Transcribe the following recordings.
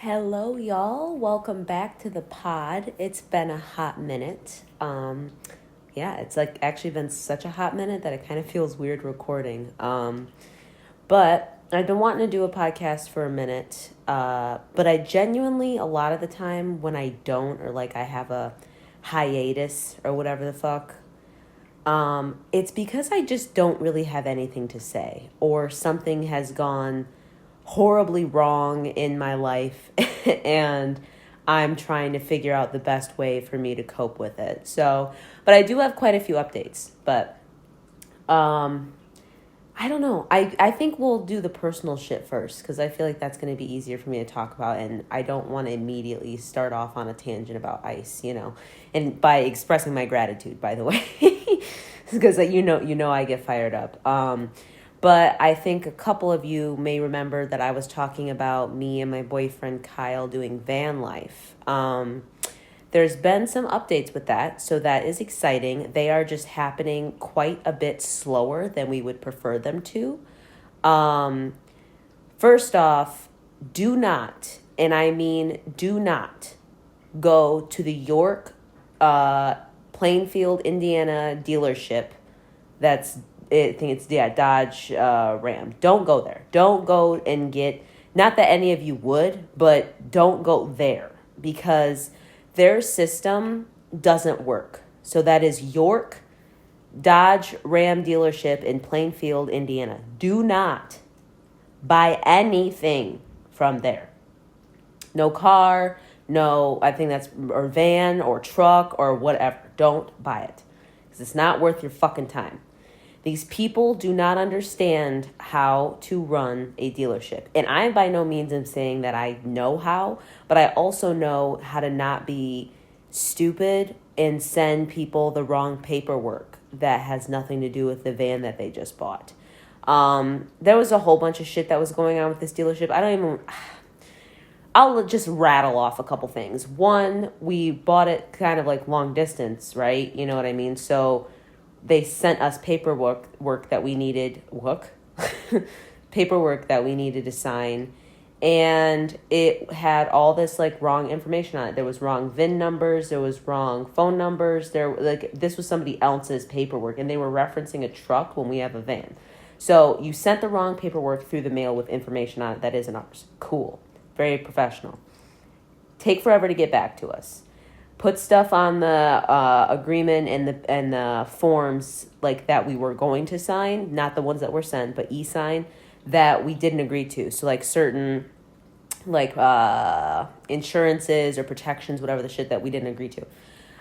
Hello, y'all. Welcome back to the pod. It's been a hot minute. It's like actually been such a hot minute that it kind of feels weird recording. But I've been wanting to do a podcast for a minute. But I genuinely, a lot of the time when I don't, or like I have a hiatus or whatever the fuck, it's because I just don't really have anything to say, or something has gone horribly wrong in my life and I'm trying to figure out the best way for me to cope with it. So, but I do have quite a few updates, but I don't know. I think we'll do the personal shit first because I feel like that's going to be easier for me to talk about, and I don't want to immediately start off on a tangent about ice, and by expressing my gratitude, by the way, because you know I get fired up. But I think a couple of you may remember that I was talking about me and my boyfriend Kyle doing van life. There's been some updates with that, so that is exciting. They are just happening quite a bit slower than we would prefer them to. First off, do not, and I mean do not, go to the York, Plainfield, Indiana dealership that's I think it's Dodge Ram. Don't go there. Don't go and get, not that any of you would, but don't go there because their system doesn't work. So that is York Dodge Ram dealership in Plainfield, Indiana. Do not buy anything from there. No car, no, I think that's, or van or truck or whatever. Don't buy it because it's not worth your fucking time. These people do not understand how to run a dealership. And I by no means am saying that I know how, but I also know how to not be stupid and send people the wrong paperwork that has nothing to do with the van that they just bought. There was a whole bunch of shit that was going on with this dealership. I'll just rattle off a couple things. One, we bought it kind of like long distance, right? You know what I mean? So they sent us paperwork that we needed paperwork that we needed to sign, and it had all this like wrong information on it. There was wrong VIN numbers, there was wrong phone numbers. This was somebody else's paperwork, and they were referencing a truck when we have a van. So you sent the wrong paperwork through the mail with information on it that isn't ours. Cool, very professional. Take forever to get back to us. Put stuff on the agreement and the forms like that we were going to sign, not the ones that were sent, but e-sign, that we didn't agree to. So like certain like insurances or protections, whatever the shit that we didn't agree to.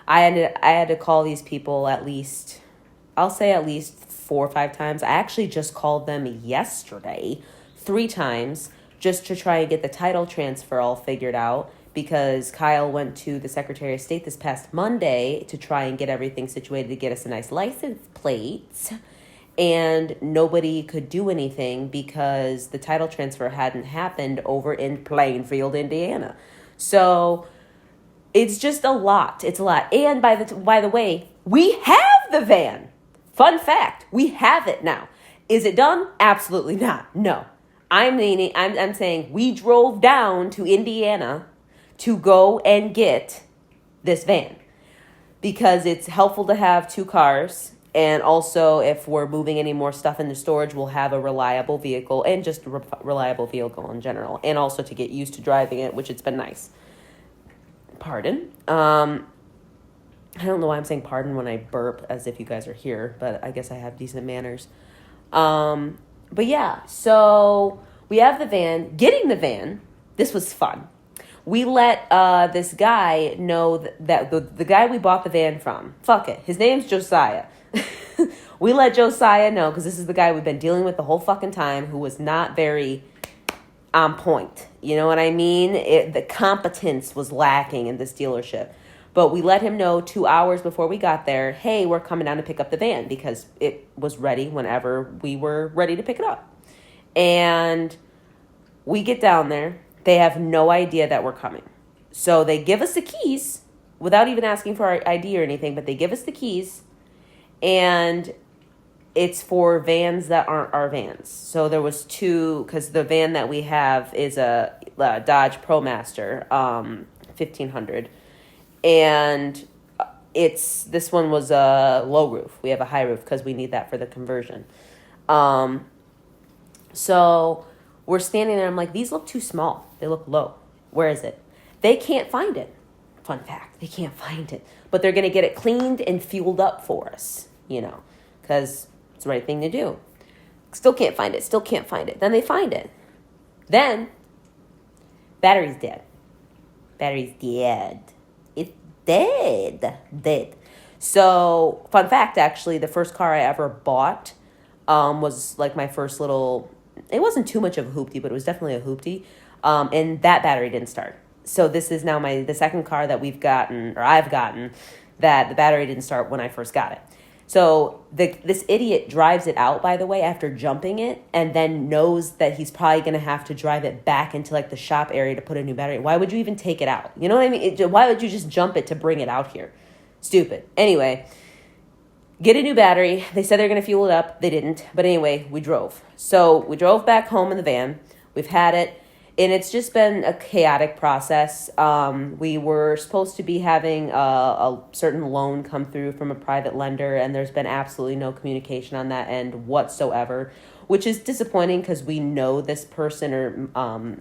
I had to call these people at least 4 or 5 times. I actually just called them yesterday 3 times just to try and get the title transfer all figured out, because Kyle went to the Secretary of State this past Monday to try and get everything situated to get us a nice license plate, and nobody could do anything because the title transfer hadn't happened over in Plainfield, Indiana. So it's just a lot. It's a lot. And by the way, we have the van. Fun fact, we have it now. Is it done? Absolutely not. No. I'm saying we drove down to Indiana to go and get this van because it's helpful to have 2 cars. And also, if we're moving any more stuff into storage, we'll have a reliable vehicle, and just a reliable vehicle in general. And also to get used to driving it, which it's been nice. Pardon. I don't know why I'm saying pardon when I burp as if you guys are here, but I guess I have decent manners. But yeah, so we have the van. Getting the van, this was fun. We let this guy know that the guy we bought the van from, fuck it, his name's Josiah. We let Josiah know, because this is the guy we've been dealing with the whole fucking time, who was not very on point. You know what I mean? The competence was lacking in this dealership. But we let him know 2 hours before we got there, hey, we're coming down to pick up the van, because it was ready whenever we were ready to pick it up. And we get down there. They have no idea that we're coming. So they give us the keys without even asking for our ID or anything, but they give us the keys. And it's for vans that aren't our vans. So there was two, because the van that we have is a Dodge ProMaster 1500, and this one was a low roof. We have a high roof because we need that for the conversion. So we're standing there. I'm like, these look too small. They look low. Where is it? They can't find it. Fun fact, they can't find it. But they're going to get it cleaned and fueled up for us, because it's the right thing to do. Still can't find it. Then they find it. Then, battery's dead. It's dead. So, fun fact, actually, the first car I ever bought was like my first little, it wasn't too much of a hoopty, but it was definitely a hoopty. And that battery didn't start. So this is now the second car that I've gotten, that the battery didn't start when I first got it. So this idiot drives it out, by the way, after jumping it, and then knows that he's probably going to have to drive it back into like the shop area to put a new battery. Why would you even take it out? You know what I mean? Why would you just jump it to bring it out here? Stupid. Anyway, get a new battery. They said they're going to fuel it up. They didn't. But anyway, we drove. So we drove back home in the van. We've had it. And it's just been a chaotic process. We were supposed to be having a certain loan come through from a private lender, and there's been absolutely no communication on that end whatsoever, which is disappointing because we know this person, or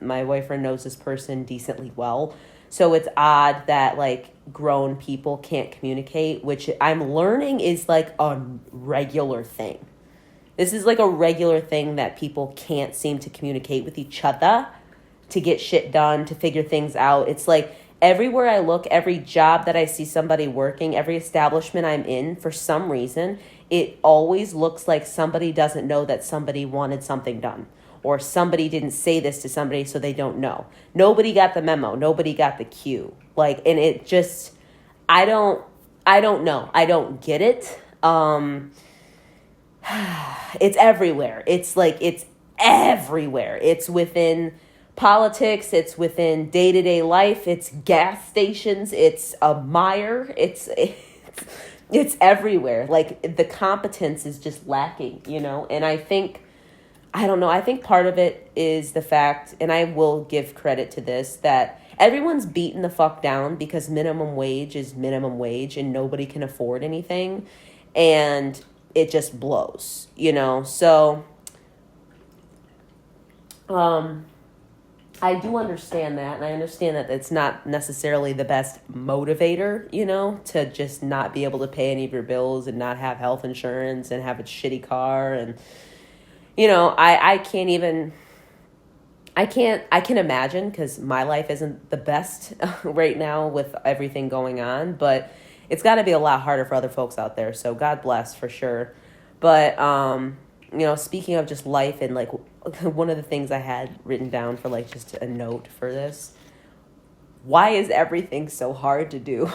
my boyfriend knows this person decently well. So it's odd that like grown people can't communicate, which I'm learning is like a regular thing. This is like a regular thing that people can't seem to communicate with each other to get shit done, to figure things out. It's like everywhere I look, every job that I see somebody working, every establishment I'm in, for some reason, it always looks like somebody doesn't know that somebody wanted something done, or somebody didn't say this to somebody, so they don't know. Nobody got the memo. Nobody got the cue. Like, and it just, I don't know. I don't get it. It's everywhere. It's like, it's everywhere. It's within politics, it's within day-to-day life, it's gas stations, it's a mire, it's everywhere. Like, the competence is just lacking, and I think part of it is the fact, and I will give credit to this, that everyone's beaten the fuck down because minimum wage is minimum wage and nobody can afford anything, and it just blows, so I do understand that, and I understand that it's not necessarily the best motivator, to just not be able to pay any of your bills and not have health insurance and have a shitty car. And, I can imagine, because my life isn't the best right now with everything going on, but it's got to be a lot harder for other folks out there. So God bless for sure. But, speaking of just life and like, one of the things I had written down for like just a note for this, why is everything so hard to do?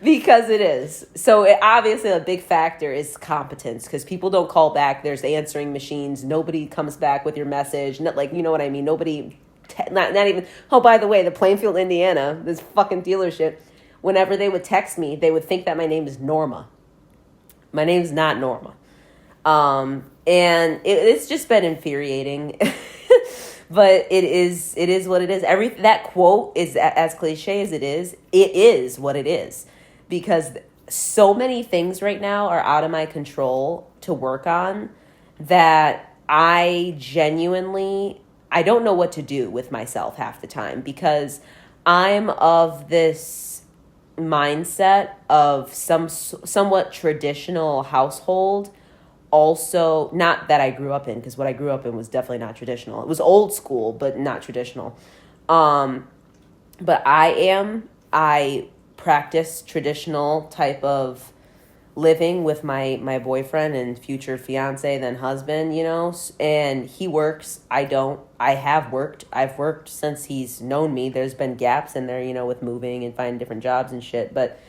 Because it is. So obviously a big factor is competence, because people don't call back. There's answering machines. Nobody comes back with your message. Not like, you know what I mean? Nobody, not even, oh, by the way, the Plainfield, Indiana, this fucking dealership, whenever they would text me, they would think that my name is Norma. My name's not Norma. And it's just been infuriating, but it is what it is. That quote is as cliche as it is what it is, because so many things right now are out of my control to work on that I don't know what to do with myself half the time, because I'm of this mindset of somewhat traditional household. Also, not that I grew up in, because what I grew up in was definitely not traditional. It was old school, but not traditional. But I practice traditional type of living with my boyfriend and future fiance, then husband, and he works. I don't. I've worked since he's known me. There's been gaps in there, with moving and finding different jobs and shit. But,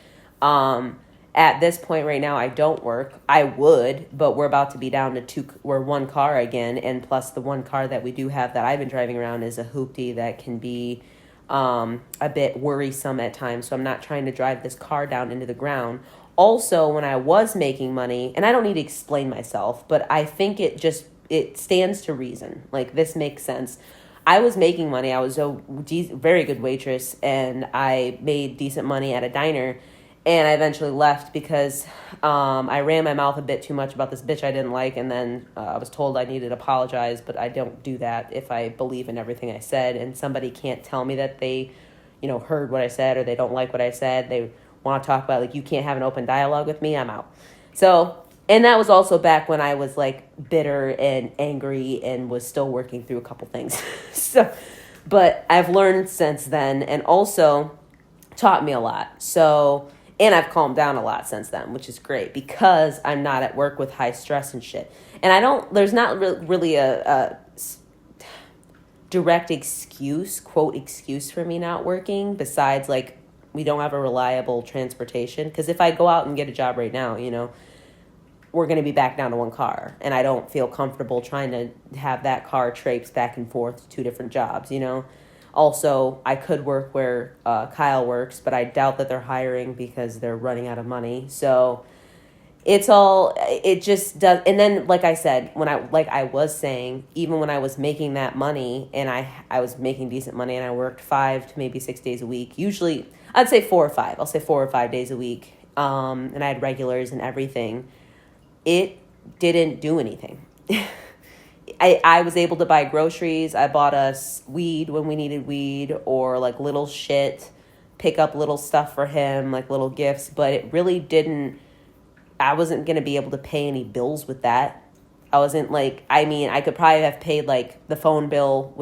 at this point right now, I don't work. I would, but we're about to be down to we're one car again. And plus the one car that we do have that I've been driving around is a hoopty that can be a bit worrisome at times. So I'm not trying to drive this car down into the ground. Also, when I was making money, and I don't need to explain myself, but I think it stands to reason. Like, this makes sense. I was making money. I was a very good waitress, and I made decent money at a diner. And I eventually left because I ran my mouth a bit too much about this bitch I didn't like. And then I was told I needed to apologize, but I don't do that if I believe in everything I said. And somebody can't tell me that they, heard what I said or they don't like what I said. They want to talk about, like, you can't have an open dialogue with me. I'm out. So, and that was also back when I was, like, bitter and angry and was still working through a couple things. But I've learned since then, and also taught me a lot. So... And I've calmed down a lot since then, which is great because I'm not at work with high stress and shit. And there's not really a direct excuse, quote, excuse for me not working besides, like, we don't have a reliable transportation. Because if I go out and get a job right now, we're going to be back down to one car. And I don't feel comfortable trying to have that car traipse back and forth to 2 different jobs, Also, I could work where Kyle works, but I doubt that they're hiring because they're running out of money. So it just does. And then, like I said, I was saying, even when I was making that money and I was making decent money and I worked 5 to maybe 6 days a week, usually I'd say 4 or 5. I'll say 4 or 5 days a week. And I had regulars and everything. It didn't do anything. I was able to buy groceries. I bought us weed when we needed weed or like little shit, pick up little stuff for him, like little gifts. But it really didn't, I wasn't going to be able to pay any bills with that. I wasn't I could probably have paid like the phone bill,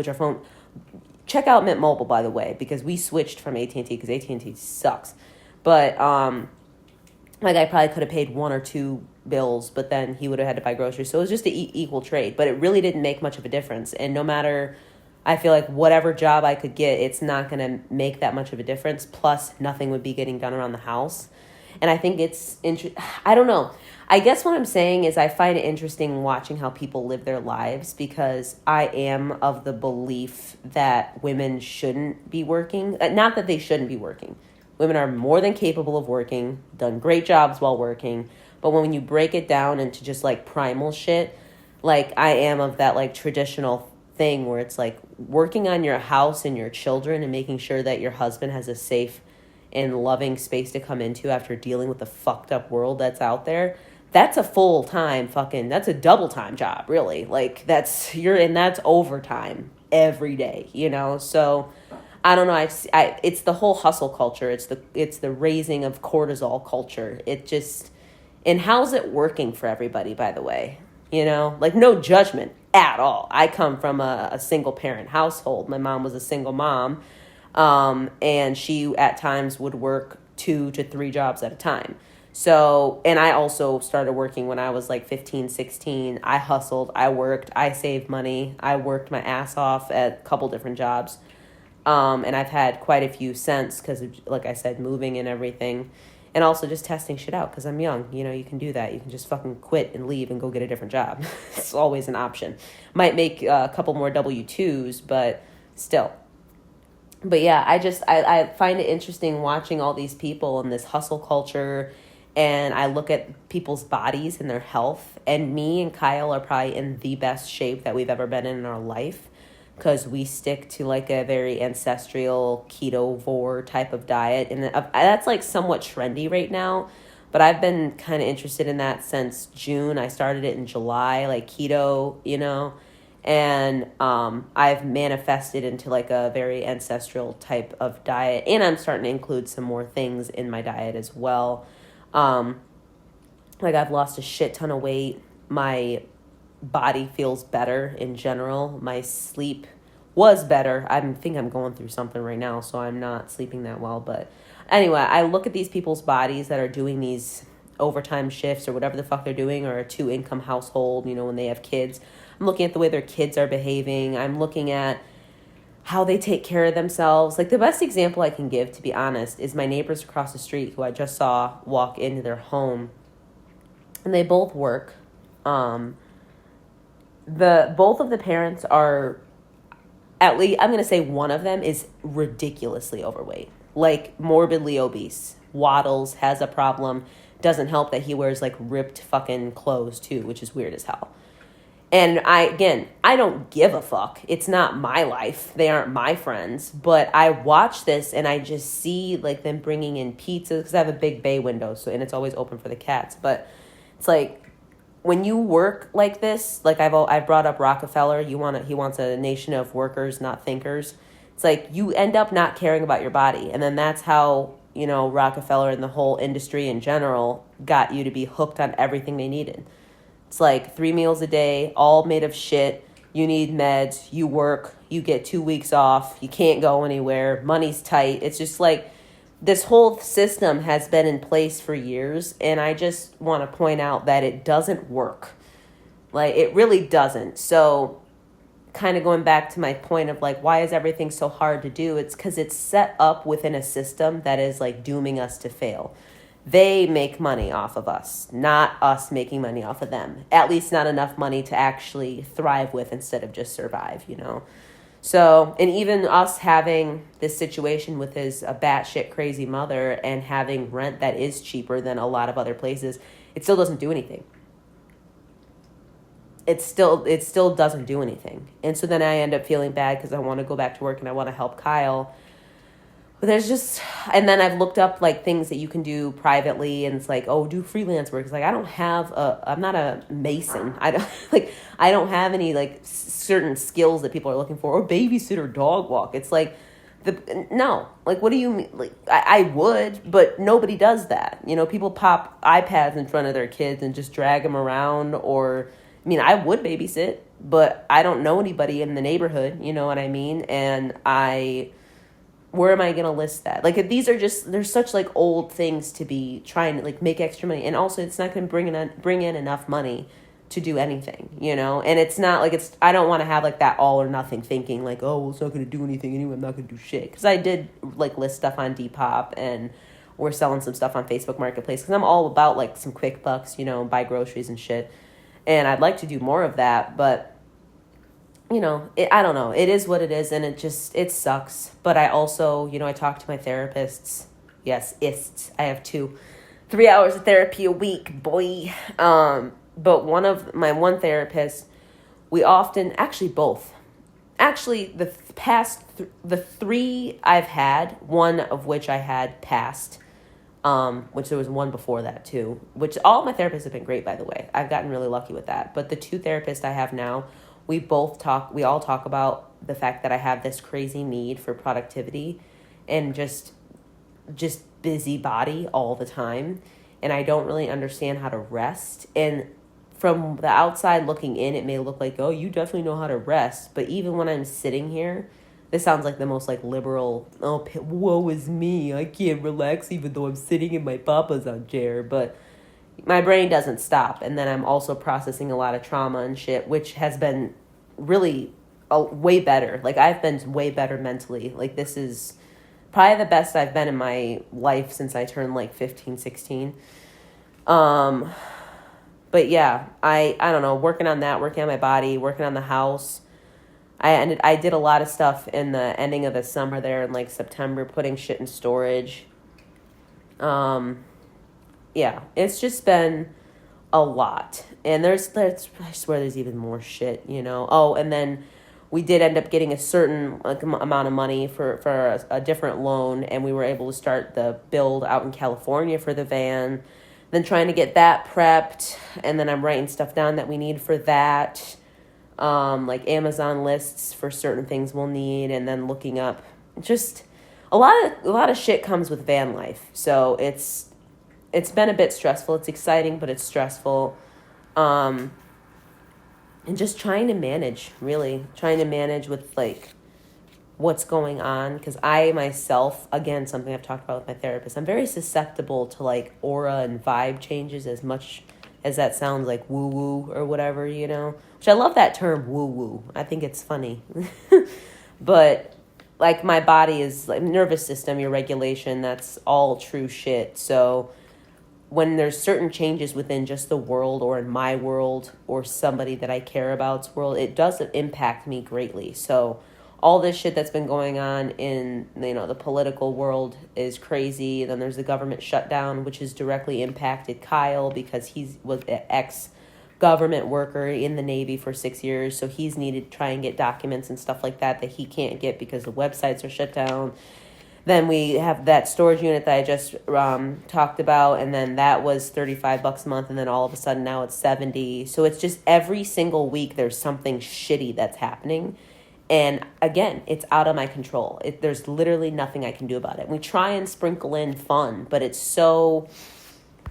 check out Mint Mobile, by the way, because we switched from AT&T because AT&T sucks. But I probably could have paid 1 or 2 bills, but then he would have had to buy groceries. So it was just an equal trade, but it really didn't make much of a difference. And no matter, I feel like whatever job I could get, it's not going to make that much of a difference. Plus, nothing would be getting done around the house. And I think it's I don't know. I guess what I'm saying is I find it interesting watching how people live their lives because I am of the belief that women shouldn't be working. Not that they shouldn't be working. Women are more than capable of working, done great jobs while working. But when you break it down into just like primal shit, like I am of that like traditional thing where it's like working on your house and your children and making sure that your husband has a safe and loving space to come into after dealing with the fucked up world that's out there. That's a full-time that's a double-time job, really. Like that's overtime every day, So I don't know. It's the whole hustle culture. It's the raising of cortisol culture. It just, and how's it working for everybody, by the way? Like no judgment at all. I come from a single parent household. My mom was a single mom. And she at times would work 2 to 3 jobs at a time. So, and I also started working when I was like 15, 16. I hustled, I worked, I saved money. I worked my ass off at a couple different jobs. And I've had quite a few since because of, like I said, moving and everything. And also just testing shit out because I'm young. You can do that. You can just fucking quit and leave and go get a different job. It's always an option. Might make a couple more W-2s, but still. But yeah, I find it interesting watching all these people in this hustle culture. And I look at people's bodies and their health. And me and Kyle are probably in the best shape that we've ever been in our life. Because we stick to like a very ancestral ketovore type of diet. And that's like somewhat trendy right now. But I've been kind of interested in that since June. I started it in July, like keto, And I've manifested into like a very ancestral type of diet. And I'm starting to include some more things in my diet as well. Like I've lost a shit ton of weight. My body feels better in general. My sleep was better. I think I'm going through something right now, so I'm not sleeping that well. But anyway, I look at these people's bodies that are doing these overtime shifts or whatever the fuck they're doing, or a 2-income household, when they have kids. I'm looking at the way their kids are behaving. I'm looking at how they take care of themselves. Like the best example I can give, to be honest, is my neighbors across the street who I just saw walk into their home. And they both work. Both of the parents are, at least, I'm going to say one of them is ridiculously overweight, like morbidly obese, waddles, has a problem doesn't help that he wears like ripped fucking clothes too, which is weird as hell. And I don't give a fuck. It's not my life. They aren't my friends. But I watch this and I just see like them bringing in pizzas because I have a big bay window, and it's always open for the cats. But it's like when you work like this, like I've brought up Rockefeller. He wants a nation of workers, not thinkers. It's like you end up not caring about your body, and then that's how Rockefeller and the whole industry in general got you to be hooked on everything they needed. It's like 3 meals a day, all made of shit. You need meds. You work. You get 2 weeks off. You can't go anywhere. Money's tight. It's just like this whole system has been in place for years. And I just want to point out that it doesn't work. Like, it really doesn't. So kind of going back to my point of like, why is everything so hard to do? It's because it's set up within a system that is like dooming us to fail. They make money off of us, not us making money off of them. At least not enough money to actually thrive with instead of just survive, So, and even us having this situation with a batshit crazy mother and having rent that is cheaper than a lot of other places, it still doesn't do anything. It still doesn't do anything. And so then I end up feeling bad because I want to go back to work and I want to help Kyle. But and then I've looked up like things that you can do privately, and it's like, oh, do freelance work. It's like, I'm not a mason. I don't have any like certain skills that people are looking for, or babysit or dog walk. It's like, no, like, what do you mean? Like, I would, but nobody does that. People pop iPads in front of their kids and just drag them around, I would babysit, but I don't know anybody in the neighborhood, you know what I mean? And where am I going to list that? Like, there's such like old things to be trying to like make extra money. And also it's not going to bring in enough money to do anything, and it's not like I don't want to have like that all or nothing thinking like, oh, well, it's not going to do anything anyway. I'm not going to do shit. Cause I did like list stuff on Depop, and we're selling some stuff on Facebook Marketplace. Cause I'm all about like some quick bucks, buy groceries and shit. And I'd like to do more of that, but I don't know. It is what it is, and it sucks. But I also, I talk to my therapists. Yes, I have 3 hours of therapy a week, boy. But one therapist, we often, actually both. Actually, the 3 I've had, one of which I had passed, which there was one before that too, which all my therapists have been great, by the way. I've gotten really lucky with that. But the 2 therapists I have now, we all talk about the fact that I have this crazy need for productivity and just busy body all the time. And I don't really understand how to rest. And from the outside looking in, it may look like, oh, you definitely know how to rest. But even when I'm sitting here, this sounds like the most like liberal, oh, woe is me. I can't relax even though I'm sitting in my papa's chair. But my brain doesn't stop. And then I'm also processing a lot of trauma and shit, which has been really way better. Like, I've been way better mentally. Like, this is probably the best I've been in my life since I turned like 15, 16. But yeah, I don't know, working on that, working on my body, working on the house. I did a lot of stuff in the ending of the summer there in like September, putting shit in storage. Yeah, it's just been a lot. And I swear there's even more shit, Oh, and then we did end up getting a certain amount of money for a different loan, and we were able to start the build out in California for the van. Then trying to get that prepped, and then I'm writing stuff down that we need for that. Like Amazon lists for certain things we'll need, and then looking up just a lot of shit comes with van life. So it's been a bit stressful. It's exciting, but it's stressful. And just trying to manage with like what's going on. Because I myself, again, something I've talked about with my therapist, I'm very susceptible to like aura and vibe changes, as much as that sounds like woo-woo or whatever, which I love that term, woo-woo. I think it's funny. But like, my body is like nervous system, your regulation, that's all true shit. So when there's certain changes within just the world, or in my world, or somebody that I care about's world, it does impact me greatly. So all this shit that's been going on in, the political world is crazy. Then there's the government shutdown, which has directly impacted Kyle because was an ex-government worker in the Navy for 6 years. So he's needed to try and get documents and stuff like that he can't get because the websites are shut down. Then we have that storage unit that I just talked about, and then that was $35 a month, and then all of a sudden now it's $70. So it's just every single week there's something shitty that's happening. And again, it's out of my control. There's literally nothing I can do about it. We try and sprinkle in fun, but it's so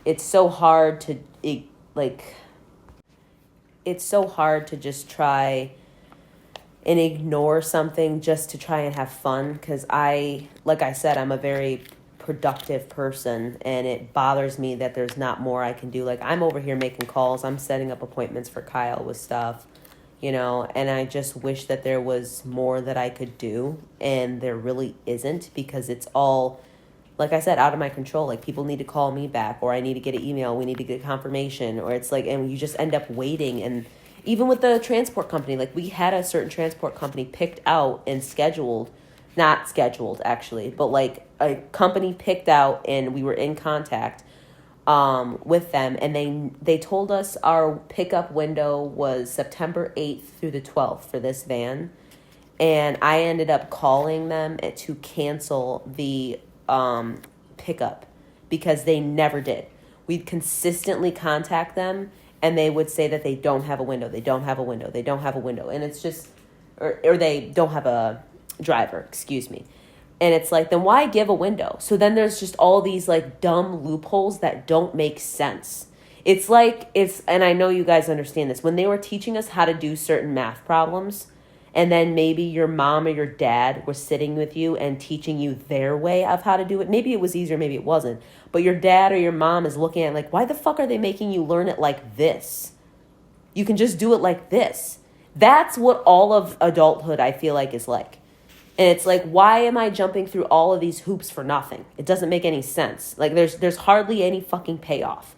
hard to it's so hard to just try and ignore something just to try and have fun. Because like I said, I'm a very productive person, and it bothers me that there's not more I can do. Like, I'm over here making calls. I'm setting up appointments for Kyle with stuff. And I just wish that there was more that I could do, and there really isn't, because it's all, like I said, out of my control. Like, people need to call me back, or I need to get an email, we need to get confirmation, or it's like, and you just end up waiting. And even with the transport company, like, we had a certain transport company picked out and not scheduled actually, but like a company picked out, and we were in contact with them, and they told us our pickup window was September 8th through the 12th for this van. And I ended up calling them to cancel the pickup because they never did. We'd consistently contact them, and they would say that they don't have a window, they don't have a window, they don't have a window. And it's just, or they don't have a driver, excuse me. And it's like, then why give a window? So then there's just all these like dumb loopholes that don't make sense. It's like, and I know you guys understand this, when they were teaching us how to do certain math problems, and then maybe your mom or your dad was sitting with you and teaching you their way of how to do it. Maybe it was easier, maybe it wasn't. But your dad or your mom is looking at it like, why the fuck are they making you learn it like this? You can just do it like this. That's what all of adulthood, I feel like, is like. And it's like, why am I jumping through all of these hoops for nothing? It doesn't make any sense. Like, there's hardly any fucking payoff.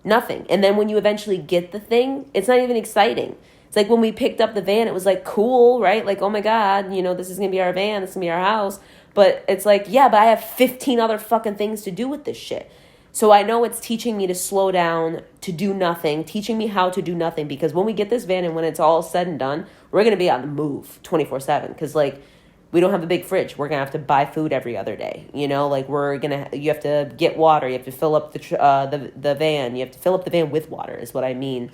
Nothing. And then when you eventually get the thing, it's not even exciting. It's like when we picked up the van, it was like cool, right? Like, oh my God, this is going to be our van, this is going to be our house. But it's like, yeah, but I have 15 other fucking things to do with this shit. So I know it's teaching me to slow down, to do nothing, teaching me how to do nothing. Because when we get this van and when it's all said and done, we're going to be on the move 24/7. Because like, we don't have a big fridge. We're going to have to buy food every other day. Like, you have to get water. You have to fill up the van. You have to fill up the van with water is what I mean.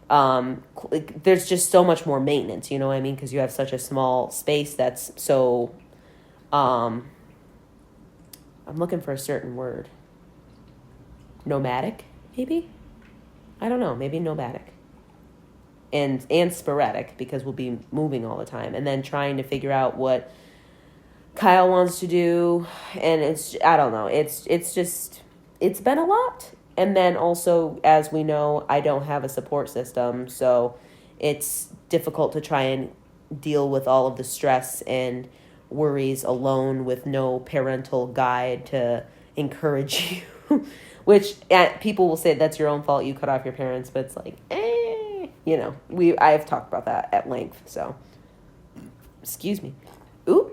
There's just so much more maintenance, you know what I mean? Because you have such a small space that's so, I'm looking for a certain word. Nomadic, maybe? I don't know. Maybe nomadic. And sporadic, because we'll be moving all the time. And then trying to figure out what Kyle wants to do. And I don't know. It's been a lot. And then also, as we know, I don't have a support system. So it's difficult to try and deal with all of the stress and worries alone with no parental guide to encourage you. Which people will say that's your own fault. You cut off your parents. But it's like, I've talked about that at length. So, excuse me. Ooh,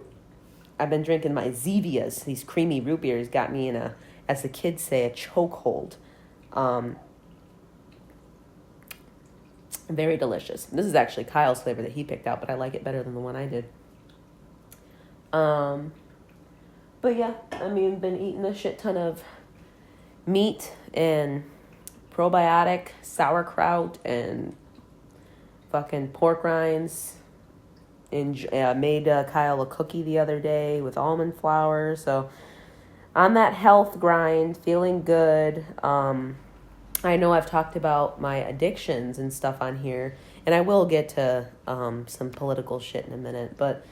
I've been drinking my Zevias. These creamy root beers got me in as the kids say, a chokehold. Very delicious. This is actually Kyle's flavor that he picked out, but I like it better than the one I did. But yeah, been eating a shit ton of meat and probiotic sauerkraut and fucking pork rinds. And made Kyle a cookie the other day with almond flour. So on that health grind, feeling good. I know I've talked about my addictions and stuff on here, and I will get to some political shit in a minute, but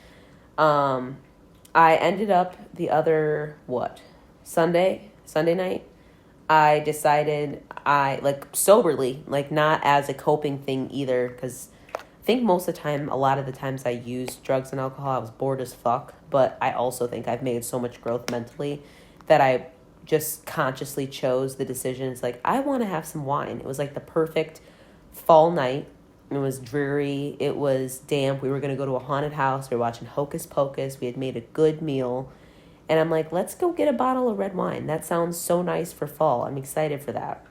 I ended up the other, Sunday night, I decided soberly, not as a coping thing either, because I think most of the time, a lot of the times I used drugs and alcohol, I was bored as fuck, but I also think I've made so much growth mentally that I just consciously chose the decision. It's like, I want to have some wine. It was like the perfect fall night. It was dreary. It was damp. We were going to go to a haunted house. We were watching Hocus Pocus. We had made a good meal. And I'm like, let's go get a bottle of red wine. That sounds so nice for fall. I'm excited for that.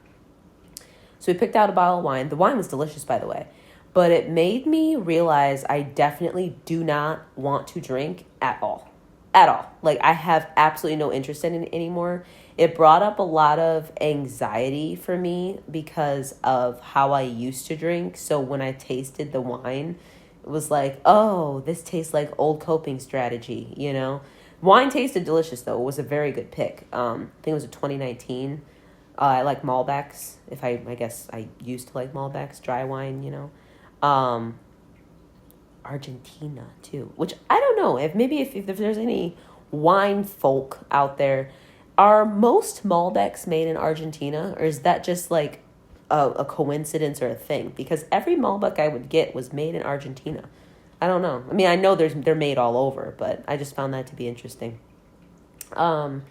So we picked out a bottle of wine. The wine was delicious, by the way. But it made me realize I definitely do not want to drink at all. At all. Like, I have absolutely no interest in it anymore. It brought up a lot of anxiety for me because of how I used to drink. So when I tasted the wine, it was like, oh, this tastes like old coping strategy, you know? Wine tasted delicious, though. It was a very good pick. I think it was a 2019. I like Malbecs. I guess I used to like Malbecs, dry wine, you know. Argentina, too. Which, I don't know. If there's any wine folk out there, are most Malbecs made in Argentina? Or is that just like a coincidence or a thing? Because every Malbec I would get was made in Argentina. I don't know. I mean, I know they're made all over, but I just found that to be interesting. But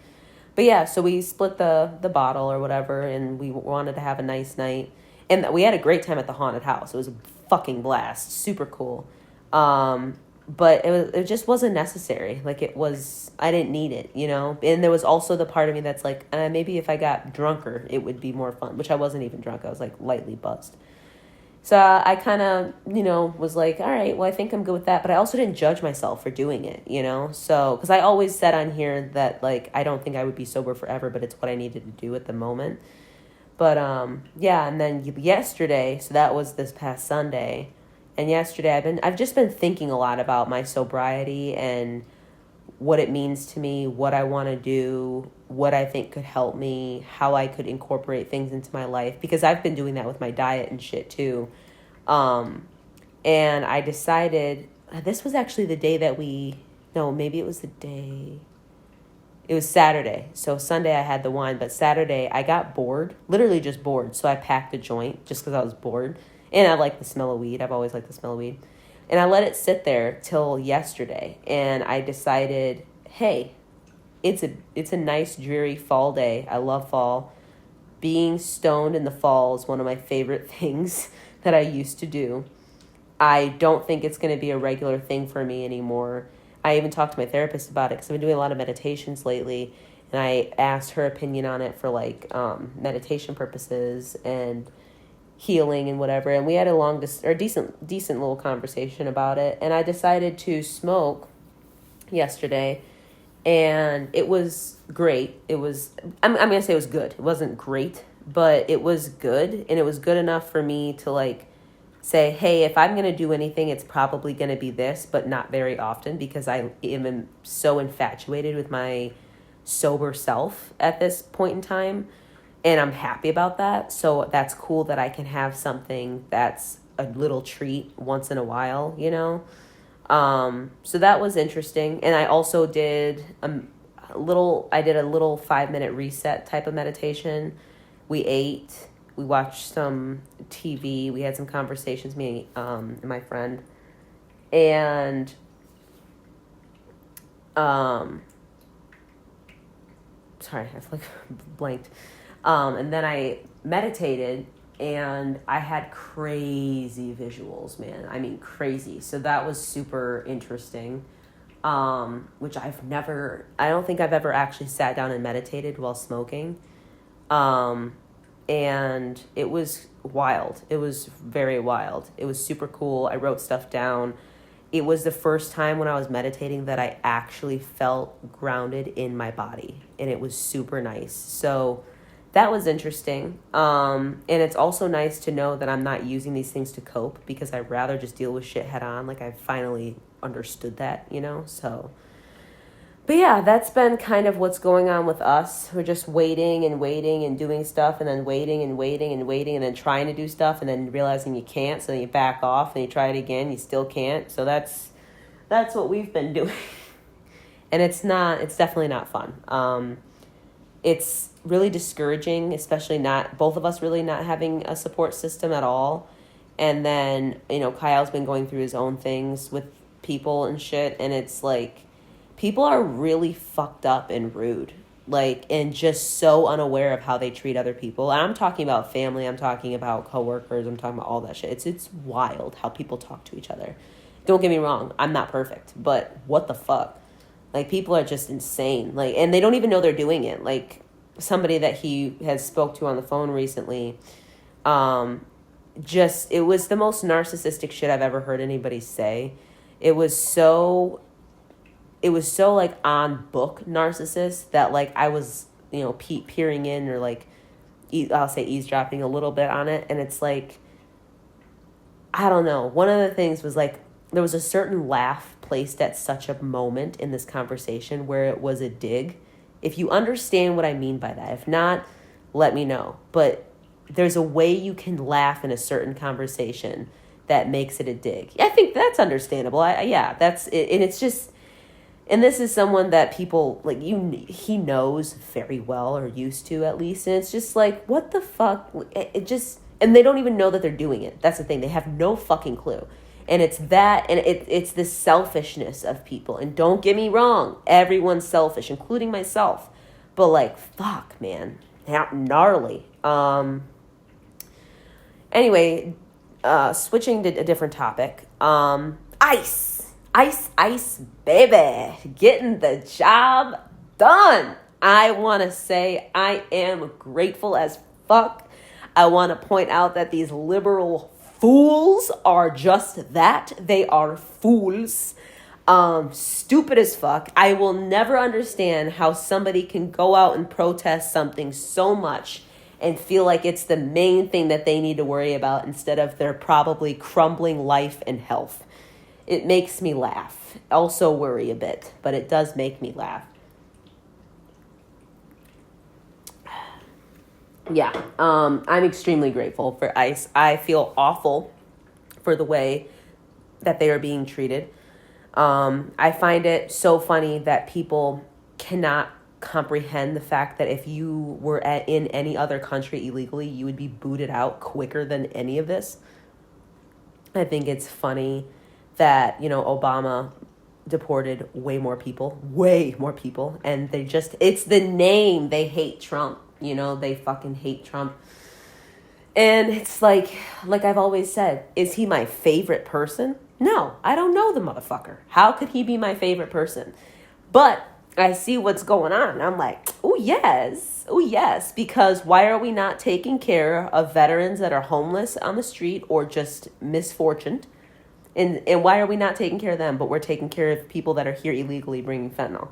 yeah, so we split the bottle or whatever, and we wanted to have a nice night. And we had a great time at the haunted house. It was a fucking blast. Super cool. But it just wasn't necessary. Like, I didn't need it, you know? And there was also the part of me that's like, maybe if I got drunker, it would be more fun, which I wasn't even drunk. I was like lightly buzzed. So I kind of, you know, was like, all right, well, I think I'm good with that. But I also didn't judge myself for doing it, you know? So, because I always said on here that, like, I don't think I would be sober forever, but it's what I needed to do at the moment. But, yeah, and then yesterday, so that was this past Sunday. And yesterday I've just been thinking a lot about my sobriety and what it means to me, what I want to do, what I think could help me, how I could incorporate things into my life, because I've been doing that with my diet and shit too. And I decided, this was actually the day that it was Saturday. So Sunday I had the wine, but Saturday I got bored, literally just bored. So I packed a joint just because I was bored. And I like the smell of weed. I've always liked the smell of weed. And I let it sit there till yesterday. And I decided, hey, it's a nice, dreary fall day. I love fall. Being stoned in the fall is one of my favorite things that I used to do. I don't think it's going to be a regular thing for me anymore. I even talked to my therapist about it because I've been doing a lot of meditations lately. And I asked her opinion on it for, like, meditation purposes and healing and whatever, and we had a decent little conversation about it. And I decided to smoke yesterday, and it was great. I'm gonna say it was good. It wasn't great, but it was good, and it was good enough for me to, like, say, hey, if I'm gonna do anything, it's probably gonna be this, but not very often, because I am so infatuated with my sober self at this point in time. And I'm happy about that. So that's cool that I can have something that's a little treat once in a while, you know? So that was interesting. And I also did a little 5-minute reset type of meditation. We ate, we watched some TV, we had some conversations, me and my friend. And sorry, I like blanked. And then I meditated, and I had crazy visuals, man. I mean, crazy. So that was super interesting, which I don't think I've ever actually sat down and meditated while smoking. And it was wild. It was very wild. It was super cool. I wrote stuff down. It was the first time when I was meditating that I actually felt grounded in my body, and it was super nice. So that was interesting. And it's also nice to know that I'm not using these things to cope, because I'd rather just deal with shit head on. Like, I finally understood that, you know? So, but yeah, that's been kind of what's going on with us. We're just waiting and doing stuff, and then waiting and then trying to do stuff, and then realizing you can't. So then you back off and you try it again. You still can't. So that's what we've been doing. And it's definitely not fun. It's really discouraging, especially both of us really not having a support system at all. And then, you know, Kyle's been going through his own things with people and shit. And it's like, people are really fucked up and rude. like, and just so unaware of how they treat other people. And I'm talking about family, I'm talking about coworkers, I'm talking about all that shit. It's wild how people talk to each other. Don't get me wrong, I'm not perfect, but what the fuck? Like, people are just insane. Like, and they don't even know they're doing it. Like, somebody that he has spoke to on the phone recently, it was the most narcissistic shit I've ever heard anybody say. It was so like on book narcissist that like I was, peering in, or like, I'll say eavesdropping a little bit on it. And it's like, I don't know. One of the things was like, there was a certain laugh placed at such a moment in this conversation where it was a dig. If you understand what I mean by that, if not, let me know. But there's a way you can laugh in a certain conversation that makes it a dig. I think that's understandable. That's it. And it's just, and this is someone that people like, he knows very well, or used to at least. And it's just like, what the fuck? And they don't even know that they're doing it. That's the thing. They have no fucking clue. And it's that, and it's the selfishness of people. And don't get me wrong, everyone's selfish, including myself. But like, fuck, man, gnarly. Anyway, switching to a different topic. Ice, baby, getting the job done. I want to say I am grateful as fuck. I want to point out that these liberal fools are just that. They are fools. Stupid as fuck. I will never understand how somebody can go out and protest something so much and feel like it's the main thing that they need to worry about instead of their probably crumbling life and health. It makes me laugh. Also worry a bit, but it does make me laugh. Yeah, I'm extremely grateful for ICE. I feel awful for the way that they are being treated. I find it so funny that people cannot comprehend the fact that if you were in any other country illegally, you would be booted out quicker than any of this. I think it's funny that, Obama deported way more people, and it's the name. They hate Trump. They fucking hate Trump. And it's like I've always said, is he my favorite person? No, I don't know the motherfucker. How could he be my favorite person? But I see what's going on. I'm like, oh yes, because why are we not taking care of veterans that are homeless on the street or just misfortuned? And why are we not taking care of them, but we're taking care of people that are here illegally bringing fentanyl?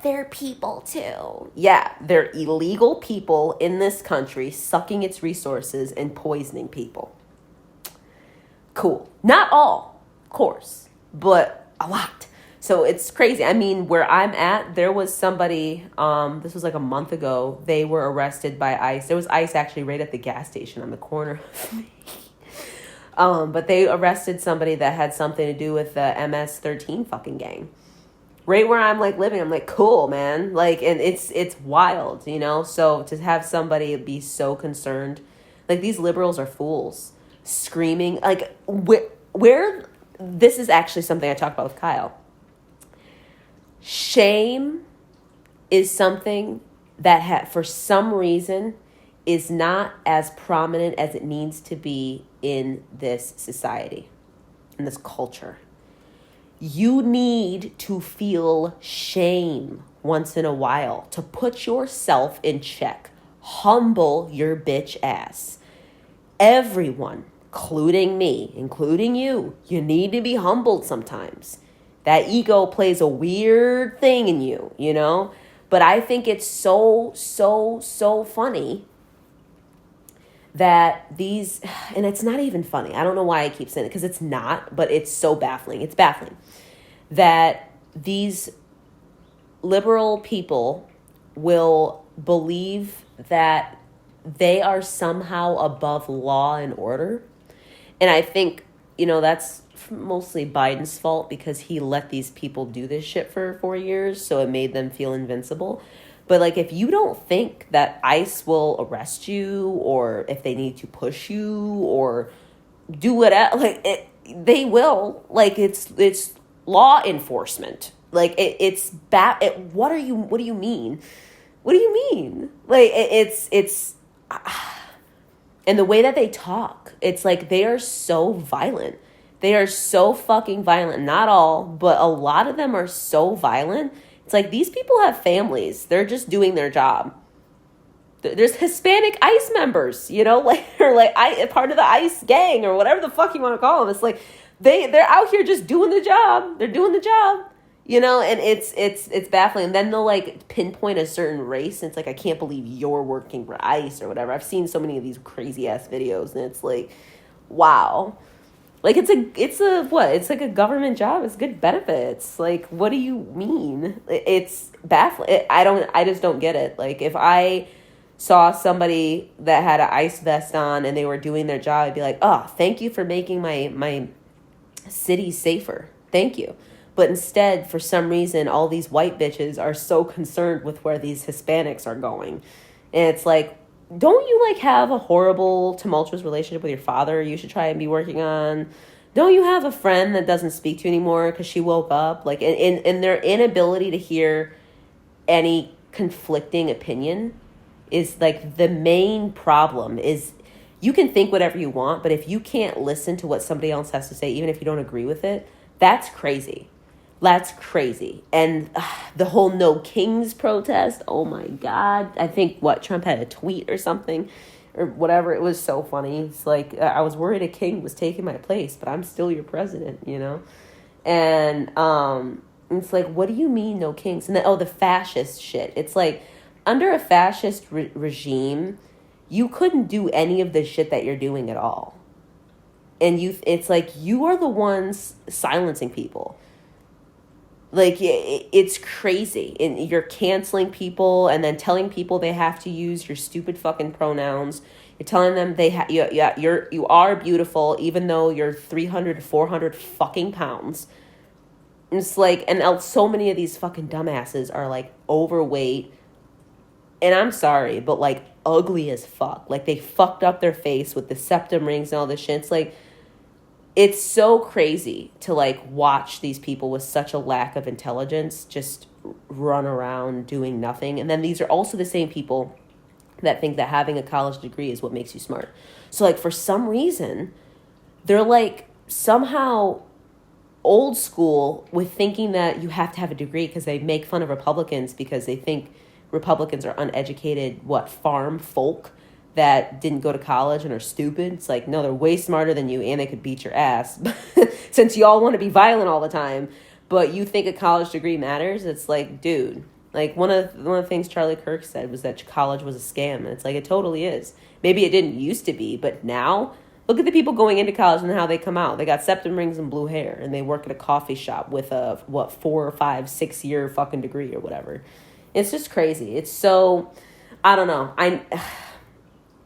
They're people too. Yeah, they're illegal people in this country sucking its resources and poisoning people. Cool. Not all, of course, but a lot. So it's crazy. I mean, where I'm at, there was somebody, this was like a month ago, they were arrested by ICE. There was ICE actually right at the gas station on the corner of me. But they arrested somebody that had something to do with the MS-13 fucking gang. Right where I'm like living, I'm like, cool, man. Like, and it's wild, So to have somebody be so concerned, like these liberals are fools, screaming, like where this is actually something I talked about with Kyle. Shame is something that for some reason is not as prominent as it needs to be in this society, in this culture. You need to feel shame once in a while to put yourself in check. Humble your bitch ass. Everyone, including me, including you need to be humbled sometimes. That ego plays a weird thing in you, But I think it's so funny that these, and it's not even funny. I don't know why I keep saying it, because it's not, but it's so baffling. It's baffling that these liberal people will believe that they are somehow above law and order. And I think, that's mostly Biden's fault, because he let these people do this shit for 4 years. So it made them feel invincible. But like, if you don't think that ICE will arrest you, or if they need to push you or do whatever, they will. Like, it's law enforcement. Like it's bad. What do you mean? What do you mean? Like it's and the way that they talk, it's like they are so violent. They are so fucking violent. Not all, but a lot of them are so violent. It's like these people have families. They're just doing their job. There's Hispanic ICE members, you know, like, or like part of the ICE gang or whatever the fuck you want to call them. It's like they're out here just doing the job. They're doing the job, you know, and it's baffling. And then they'll like pinpoint a certain race, and it's like, I can't believe you're working for ICE or whatever. I've seen so many of these crazy ass videos, and it's like, wow. Like it's like a government job. It's good benefits. Like, what do you mean? It's baffling. I just don't get it. Like, if I saw somebody that had an ICE vest on and they were doing their job, I'd be like, oh, thank you for making my city safer. Thank you. But instead, for some reason, all these white bitches are so concerned with where these Hispanics are going. And it's like, don't you like have a horrible, tumultuous relationship with your father you should try and be working on? Don't you have a friend that doesn't speak to you anymore because she woke up? Like, in their inability to hear any conflicting opinion is like the main problem. Is you can think whatever you want, but if you can't listen to what somebody else has to say, even if you don't agree with it, that's crazy. That's crazy. And the whole No Kings protest, oh my God. I think Trump had a tweet or something or whatever. It was so funny. It's like, I was worried a king was taking my place, but I'm still your president, you know? And it's like, what do you mean no kings? And then, the fascist shit. It's like, under a fascist regime, you couldn't do any of the shit that you're doing at all. And it's like, you are the ones silencing people. Like, it's crazy. And you're canceling people and then telling people they have to use your stupid fucking pronouns. You're telling them you are beautiful, even though you're 300, 400 fucking pounds. And it's like, and so many of these fucking dumbasses are like overweight. And I'm sorry, but like ugly as fuck. Like they fucked up their face with the septum rings and all this shit. It's like, it's so crazy to like watch these people with such a lack of intelligence just run around doing nothing. And then these are also the same people that think that having a college degree is what makes you smart. So like for some reason, they're like somehow old school with thinking that you have to have a degree, because they make fun of Republicans because they think Republicans are uneducated, farm folk that didn't go to college and are stupid. It's like, no, they're way smarter than you and they could beat your ass since you all want to be violent all the time, but you think a college degree matters. It's like, dude, like one of the things Charlie Kirk said was that college was a scam. And it's like, it totally is. Maybe it didn't used to be, but now look at the people going into college and how they come out. They got septum rings and blue hair and they work at a coffee shop with a 4 or 5, 6 year fucking degree or whatever. It's just crazy. It's so, I don't know.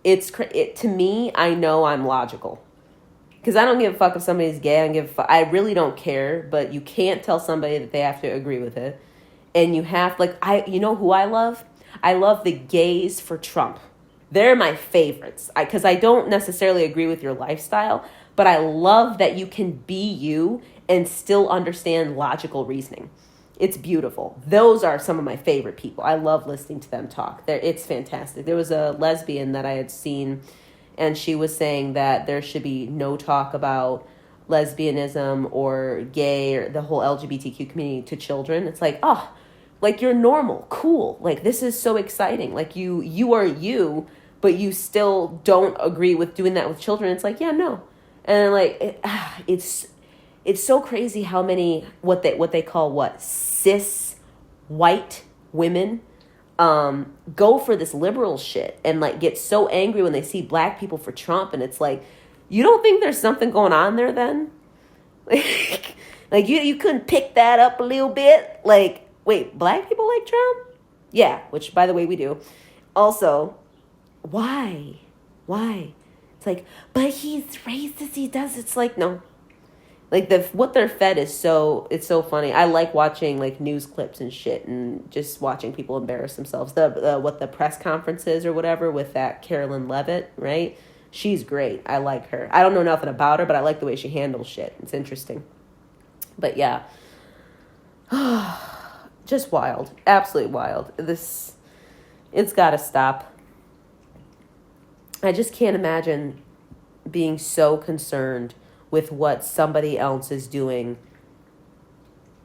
To me, I know I'm logical. Because I don't give a fuck if somebody's gay. I really don't care. But you can't tell somebody that they have to agree with it. And you have, you know who I love? I love the gays for Trump. They're my favorites. Because I don't necessarily agree with your lifestyle. But I love that you can be you and still understand logical reasoning. It's beautiful. Those are some of my favorite people. I love listening to them talk. It's fantastic. There was a lesbian that I had seen, and she was saying that there should be no talk about lesbianism or gay or the whole LGBTQ community to children. It's like, oh, like you're normal, cool. Like this is so exciting. Like you are you, but you still don't agree with doing that with children. It's like, yeah, no. And like it's so crazy how many what they call cis white women go for this liberal shit and like get so angry when they see black people for Trump. And it's like, you don't think there's something going on there then? Like you couldn't pick that up a little bit? Like, wait, black people like Trump? Yeah, which by the way we do. Also, why? It's like, but he's racist, he does. It's like, no. Like what they're fed is it's so funny. I like watching like news clips and shit and just watching people embarrass themselves. The press conferences or whatever with that Carolyn Levitt, right? She's great. I like her. I don't know nothing about her, but I like the way she handles shit. It's interesting. But yeah. Just wild. Absolutely wild. It's got to stop. I just can't imagine being so concerned with what somebody else is doing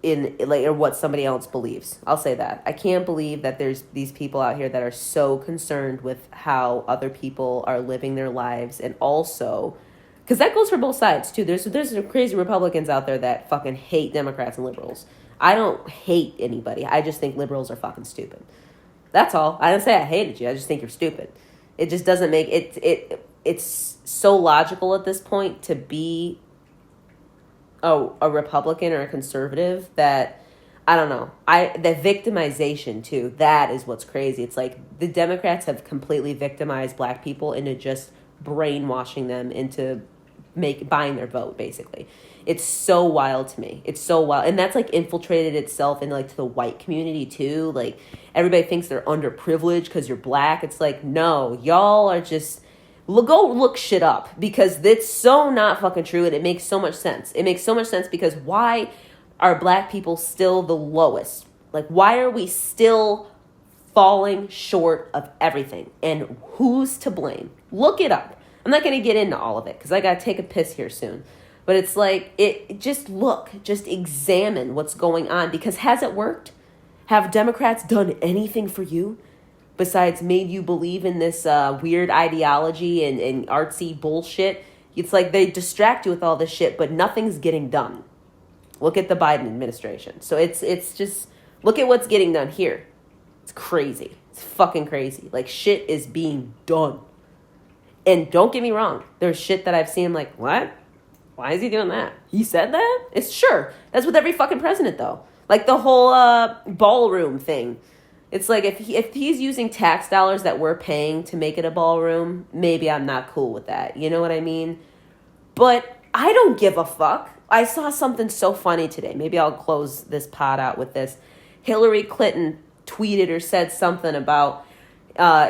or what somebody else believes. I'll say that. I can't believe that there's these people out here that are so concerned with how other people are living their lives, and also, because that goes for both sides too. There's some crazy Republicans out there that fucking hate Democrats and liberals. I don't hate anybody. I just think liberals are fucking stupid. That's all. I didn't say I hated you. I just think you're stupid. It just doesn't make it's so logical at this point to be a Republican or a conservative that, I don't know. The victimization too, that is what's crazy. It's like the Democrats have completely victimized black people into just brainwashing them into buying their vote, basically. It's so wild to me. It's so wild. And that's like infiltrated itself into like to the white community too. Like everybody thinks they're underprivileged because you're black. It's like, no, y'all are just, go look shit up, because it's so not fucking true, and it makes so much sense. It makes so much sense, because why are black people still the lowest? Like, why are we still falling short of everything? And who's to blame? Look it up. I'm not going to get into all of it because I got to take a piss here soon. But it's like, just examine what's going on, because has it worked? Have Democrats done anything for you besides made you believe in this weird ideology and artsy bullshit? It's like they distract you with all this shit, but nothing's getting done. Look at the Biden administration. So it's just, look at what's getting done here. It's crazy. It's fucking crazy. Like, shit is being done. And don't get me wrong, there's shit that I've seen like, what? Why is he doing that? He said that? It's sure. That's with every fucking president, though. Like the whole ballroom thing. It's like, if he's using tax dollars that we're paying to make it a ballroom, maybe I'm not cool with that. You know what I mean? But I don't give a fuck. I saw something so funny today. Maybe I'll close this pod out with this. Hillary Clinton tweeted or said something about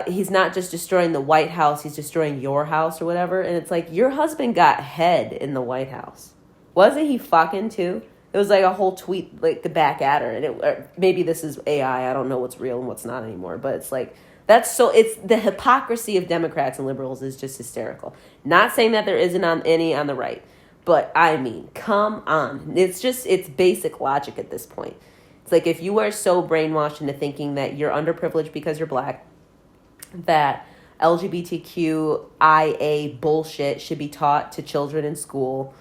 he's not just destroying the White House, he's destroying your house or whatever. And it's like, your husband got head in the White House. Wasn't he fucking too? It was like a whole tweet like back at her. And maybe this is AI. I don't know what's real and what's not anymore. But it's like, it's the hypocrisy of Democrats and liberals is just hysterical. Not saying that there isn't any on the right. But I mean, come on. It's basic logic at this point. It's like, if you are so brainwashed into thinking that you're underprivileged because you're black, that LGBTQIA bullshit should be taught to children in school.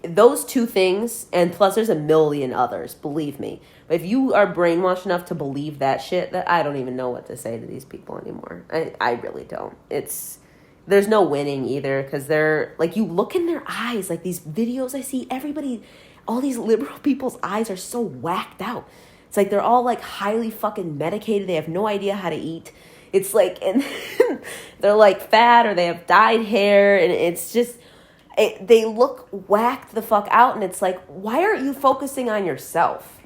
Those two things, and plus there's a million others, believe me. But if you are brainwashed enough to believe that shit, that I don't even know what to say to these people anymore. I really don't. There's no winning either, because they're like, you look in their eyes, like these videos I see, all these liberal people's eyes are so whacked out. It's like they're all like highly fucking medicated. They have no idea how to eat. It's like, and they're like fat, or they have dyed hair, and it's just, they look whacked the fuck out, and it's like, why aren't you focusing on yourself?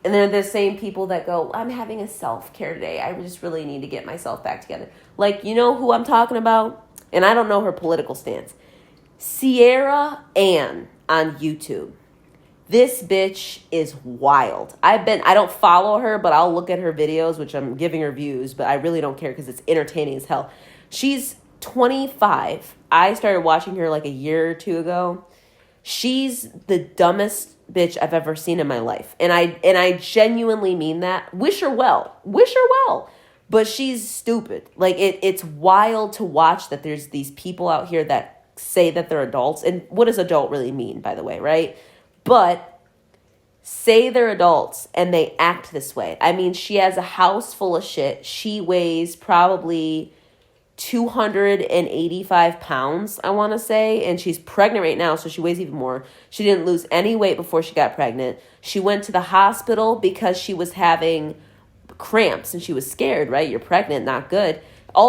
And they're the same people that go, I'm having a self-care day. I just really need to get myself back together. Like, you know who I'm talking about? And I don't know her political stance. Sierra Ann on YouTube. This bitch is wild. I don't follow her, but I'll look at her videos, which I'm giving her views, but I really don't care because it's entertaining as hell. She's 25. I started watching her like a year or two ago. She's the dumbest bitch I've ever seen in my life. And I genuinely mean that. Wish her well. But she's stupid. Like, it's wild to watch that there's these people out here that say that they're adults. And what does adult really mean, by the way, right? But say they're adults and they act this way. I mean, she has a house full of shit. She weighs probably 285 pounds, I want to say. And she's pregnant right now, so she weighs even more. She didn't lose any weight before she got pregnant. She went to the hospital because she was having cramps and she was scared, right? You're pregnant, not good.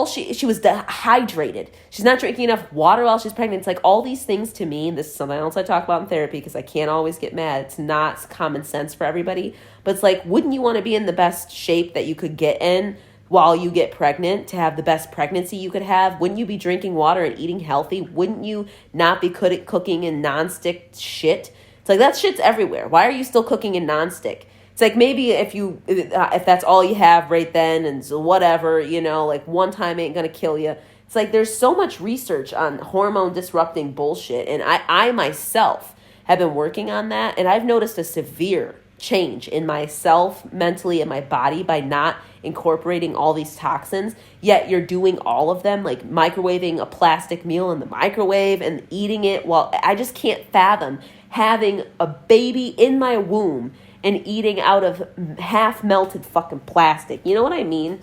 She was dehydrated. She's not drinking enough water while she's pregnant. It's like all these things to me, this is something else I talk about in therapy because I can't always get mad. It's not common sense for everybody. But it's like, wouldn't you want to be in the best shape that you could get in while you get pregnant to have the best pregnancy you could have? Wouldn't you be drinking water and eating healthy? Wouldn't you not be good at cooking and nonstick shit? It's like, that shit's everywhere. Why are you still cooking in nonstick? It's like, maybe if that's all you have right then and so whatever, like one time ain't going to kill you. It's like, there's so much research on hormone disrupting bullshit. And I myself have been working on that. And I've noticed a severe change in myself mentally and my body by not incorporating all these toxins, yet you're doing all of them, like microwaving a plastic meal in the microwave and eating it. Well, I just can't fathom having a baby in my womb and eating out of half melted fucking plastic. You know what I mean?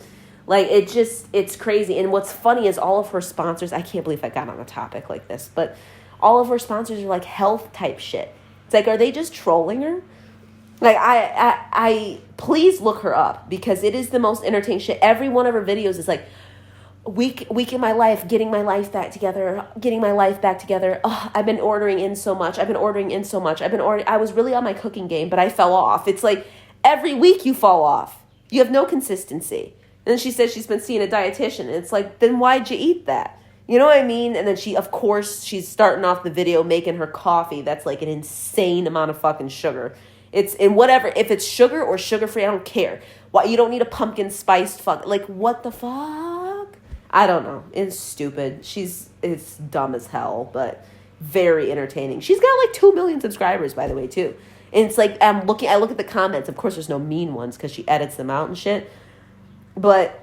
Like, it's crazy. And what's funny is all of her sponsors, I can't believe I got on a topic like this, but all of her sponsors are like health type shit. It's like, are they just trolling her? Like, I please look her up, because it is the most entertaining shit. Every one of her videos is like, week in my life, getting my life back together. Oh, I've been ordering in so much. I was really on my cooking game, but I fell off. It's like, every week you fall off. You have no consistency. And then she says she's been seeing a dietitian. And it's like, then why'd you eat that? You know what I mean? And then she's starting off the video making her coffee. That's like an insane amount of fucking sugar. It's in whatever, if it's sugar or sugar-free, I don't care. Why, you don't need a pumpkin spiced like, what the fuck? I don't know. It's stupid. It's dumb as hell, but very entertaining. She's got like 2 million subscribers, by the way, too. And it's like, I look at the comments. Of course, there's no mean ones because she edits them out and shit. But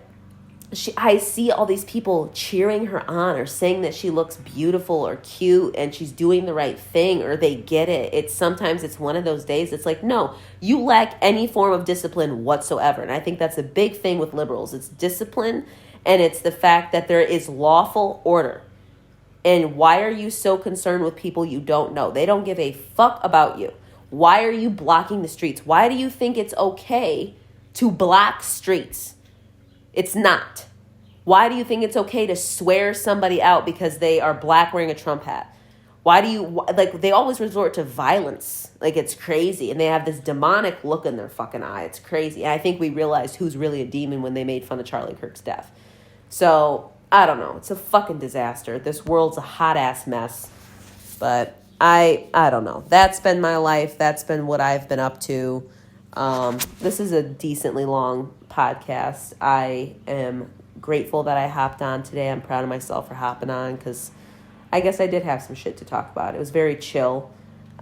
I see all these people cheering her on or saying that she looks beautiful or cute and she's doing the right thing, or they get it. Sometimes it's one of those days. It's like, no, you lack any form of discipline whatsoever. And I think that's a big thing with liberals. It's discipline, and it's the fact that there is lawful order. And why are you so concerned with people you don't know? They don't give a fuck about you. Why are you blocking the streets? Why do you think it's okay to block streets? It's not. Why do you think it's okay to swear somebody out because they are black wearing a Trump hat? Why do you, like, they always resort to violence. Like, it's crazy. And they have this demonic look in their fucking eye. It's crazy. And I think we realized who's really a demon when they made fun of Charlie Kirk's death. So, I don't know. It's a fucking disaster. This world's a hot-ass mess. But I don't know. That's been my life. That's been what I've been up to. This is a decently long podcast. I am grateful that I hopped on today. I'm proud of myself for hopping on, because I guess I did have some shit to talk about. It was very chill.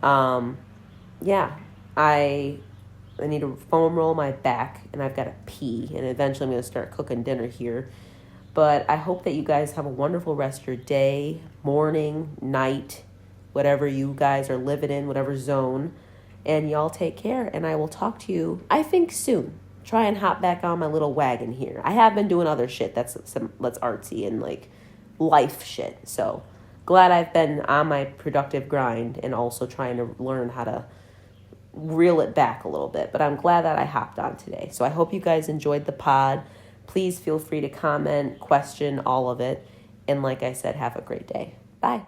Yeah, I need to foam roll my back, and I've got to pee, and eventually I'm going to start cooking dinner here. But I hope that you guys have a wonderful rest of your day, morning, night, whatever you guys are living in, whatever zone. And y'all take care, and I will talk to you, I think, soon. Try and hop back on my little wagon here. I have been doing other shit that's artsy and like life shit. So glad I've been on my productive grind and also trying to learn how to reel it back a little bit. But I'm glad that I hopped on today. So I hope you guys enjoyed the pod. Please feel free to comment, question, all of it. And like I said, have a great day. Bye.